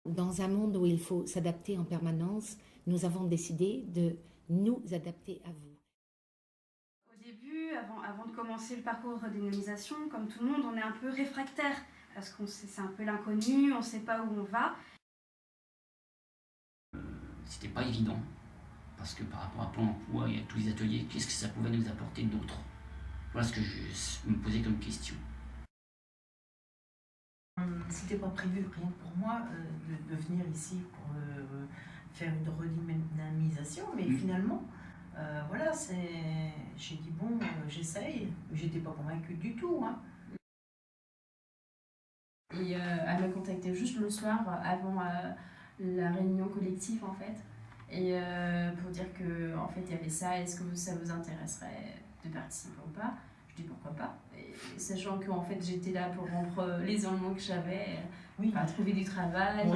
Dans un monde où il faut s'adapter en permanence, nous avons décidé de nous adapter à vous. Au début, avant de commencer le parcours de dynamisation, comme tout le monde, on est un peu réfractaire parce que c'est un peu l'inconnu, on ne sait pas où on va. C'était pas évident parce que par rapport à Pôle emploi et à tous les ateliers, qu'est-ce que ça pouvait nous apporter d'autre? Voilà ce que je me posais comme question. C'était pas prévu rien que pour moi de venir ici pour faire une redynamisation, mais finalement, voilà, j'ai dit bon, j'essaye. J'étais pas convaincue du tout. Hein. Et elle m'a contacté juste le soir avant la réunion collective en fait. Et pour dire que en fait il y avait ça, est-ce que ça vous intéresserait de participer ou pas? Je dis pourquoi pas. Et sachant que en fait j'étais là pour rompre l'isolement que j'avais, à trouver du travail,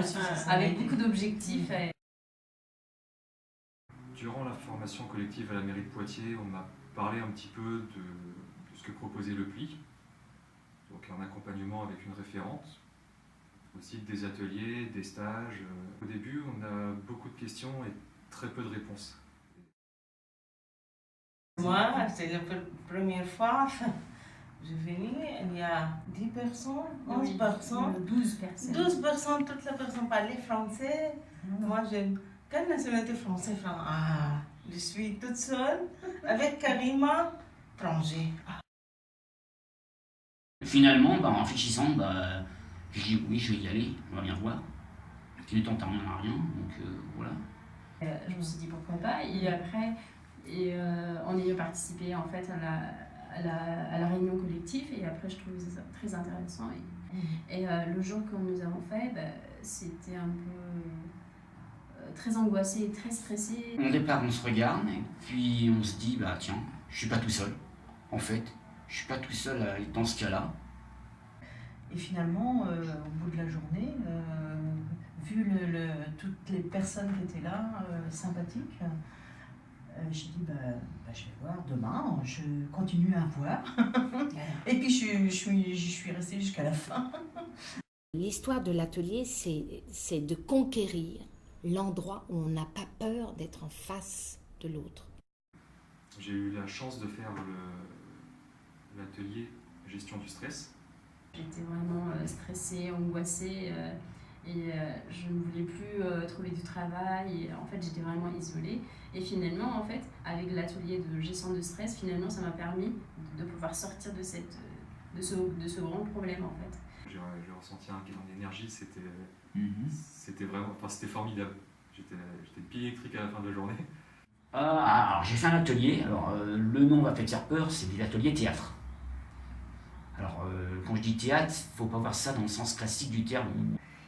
avec beaucoup d'objectifs. Durant la formation collective à la mairie de Poitiers, on m'a parlé un petit peu de ce que proposait le PLI, donc un accompagnement avec une référente, aussi des ateliers, des stages. Au début, on a beaucoup de questions et très peu de réponses. Moi, c'est la première fois. Je venais, il y a 10 personnes, 11 personnes, 12 personnes. 12 personnes, toutes les personnes parlaient français. Moi, quelle nationalité française? Ah, je suis toute seule avec Karima, étranger. Finalement, en réfléchissant, j'ai dit oui, je vais y aller, on va bien voir. Qui ne tente rien à rien, donc voilà. Je me suis dit pourquoi pas, et après, en ayant participé en fait à la réunion collective, et après je trouvais ça très intéressant. Et le jour que nous avons fait, c'était un peu très angoissé et très stressé. Au départ, on se regarde, et puis on se dit, tiens, je suis pas tout seul. En fait, je suis pas tout seul à être dans ce cas-là. Et finalement, au bout de la journée, vu toutes les personnes qui étaient là, sympathiques, j'ai dit, je vais voir demain, je continue à voir. Et puis je suis restée jusqu'à la fin. L'histoire de l'atelier, c'est de conquérir l'endroit où on n'a pas peur d'être en face de l'autre. J'ai eu la chance de faire l'atelier gestion du stress. J'étais vraiment stressée, angoissée, et je ne voulais plus trouver du travail. Et en fait, j'étais vraiment isolée. Et finalement, en fait, avec l'atelier de gestion de stress, finalement, ça m'a permis de pouvoir sortir de ce grand problème, en fait. J'ai ressenti un gain d'énergie, c'était vraiment, c'était formidable. J'étais pile électrique à la fin de la journée. Alors j'ai fait un atelier, le nom va peut-être faire peur, c'est l'atelier théâtre. Alors quand je dis théâtre, il ne faut pas voir ça dans le sens classique du terme.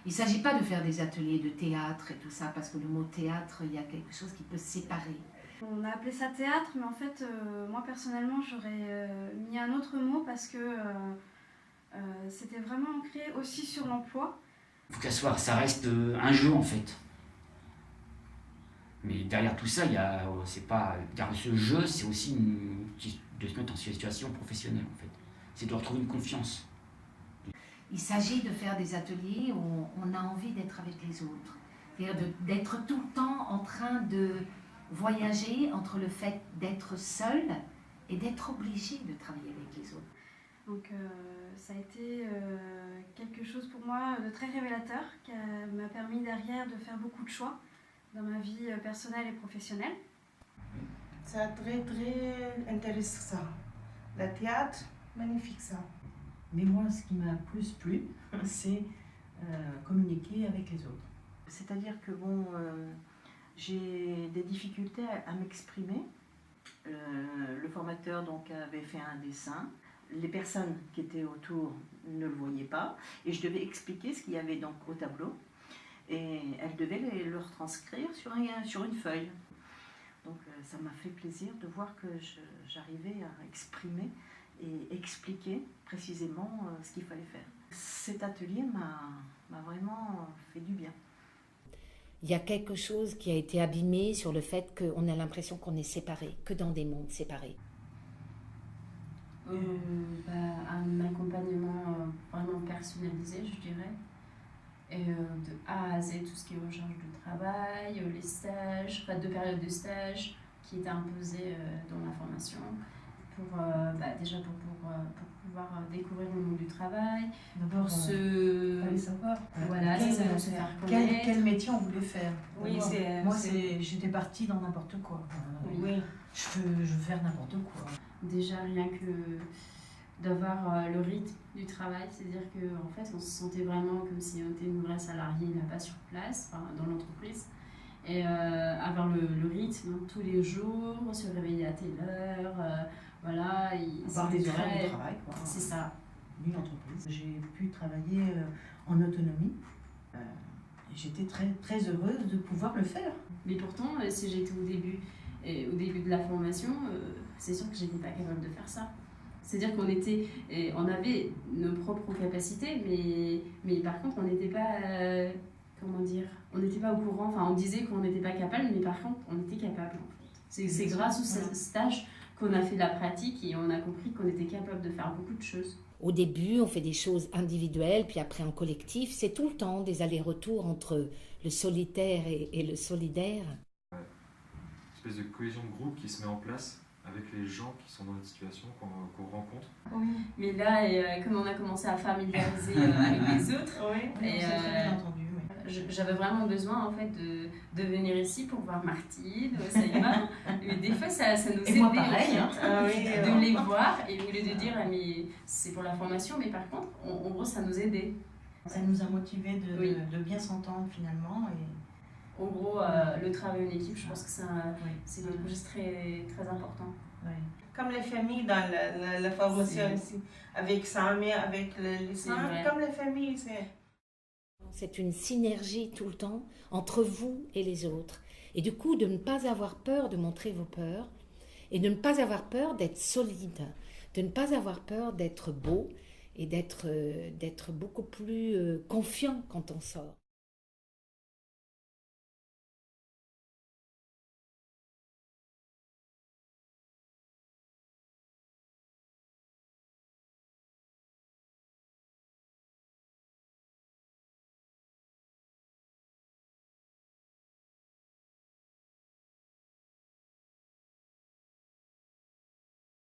Il ne s'agit pas de faire des ateliers de théâtre et tout ça, parce que le mot théâtre, il y a quelque chose qui peut séparer. On a appelé ça théâtre, mais en fait, moi personnellement, j'aurais mis un autre mot parce que c'était vraiment ancré aussi sur l'emploi. Il faut qu'à ça reste un jeu en fait. Mais derrière tout ça, derrière ce jeu, c'est aussi de se mettre en situation professionnelle en fait. C'est de retrouver une confiance. Il s'agit de faire des ateliers où on a envie d'être avec les autres. C'est-à-dire d'être tout le temps en train de voyager entre le fait d'être seul et d'être obligé de travailler avec les autres. Donc ça a été quelque chose pour moi de très révélateur, qui m'a permis derrière de faire beaucoup de choix dans ma vie personnelle et professionnelle. C'est très très intéressant. Le théâtre, magnifique ça. Mais moi, ce qui m'a plus plu, c'est communiquer avec les autres. C'est-à-dire que j'ai des difficultés à m'exprimer. Le formateur donc avait fait un dessin. Les personnes qui étaient autour ne le voyaient pas. Et je devais expliquer ce qu'il y avait donc au tableau. Et elle devait le retranscrire sur une feuille. Donc ça m'a fait plaisir de voir que j'arrivais à exprimer et expliquer précisément ce qu'il fallait faire. Cet atelier m'a vraiment fait du bien. Il y a quelque chose qui a été abîmé sur le fait qu'on a l'impression qu'on est séparés, que dans des mondes séparés. Un accompagnement vraiment personnalisé, je dirais. de A à Z, tout ce qui est recherche de travail, les stages, enfin 2 périodes de stage qui étaient imposées dans la formation déjà pour pouvoir découvrir le monde du travail, D'abord, fallait savoir voilà, quel, c'est ça, se faire connaître. quel métier on voulait faire. Oui, Moi, j'étais partie dans n'importe quoi. Oui. Je veux faire n'importe quoi. Déjà, rien que d'avoir le rythme du travail, c'est-à-dire qu'en fait, on se sentait vraiment comme si on était une vraie salariée là-bas sur place, dans l'entreprise. Et avoir le rythme tous les jours, se réveiller à telle heure, voilà. Par des horaires de travail, quoi. C'est ça. Une entreprise. J'ai pu travailler en autonomie. J'étais très, très heureuse de pouvoir le faire. Mais pourtant, si j'étais au début de la formation, c'est sûr que je n'étais pas capable de faire ça. C'est-à-dire on avait nos propres capacités, mais par contre, on n'était pas, on n'était pas au courant. Enfin, on disait qu'on n'était pas capable, mais par contre, on était capable. En fait. C'est grâce au stage qu'on a fait la pratique et on a compris qu'on était capable de faire beaucoup de choses. Au début, on fait des choses individuelles, puis après en collectif. C'est tout le temps des allers-retours entre le solitaire et le solidaire. Une espèce de cohésion de groupe qui se met en place avec les gens qui sont dans notre situation, qu'on rencontre. Oui. Mais là, comme on a commencé à familiariser avec les autres, Très bien entendu. J'avais vraiment besoin en fait de venir ici pour voir Martine, Saïma. Et des fois, ça nous aidait moi, pareil, de les voir et au lieu de dire mais c'est pour la formation, mais par contre, en gros, ça nous aidait. Ça nous a motivés de bien s'entendre finalement. Et... En gros, le travail en équipe, je pense que c'est quelque chose de très, très important. Oui. Comme les familles dans la formation ici, avec Sami, avec les sœurs, comme les familles, C'est une synergie tout le temps entre vous et les autres. Et du coup, de ne pas avoir peur de montrer vos peurs et de ne pas avoir peur d'être solide, de ne pas avoir peur d'être beau et d'être beaucoup plus confiant quand on sort.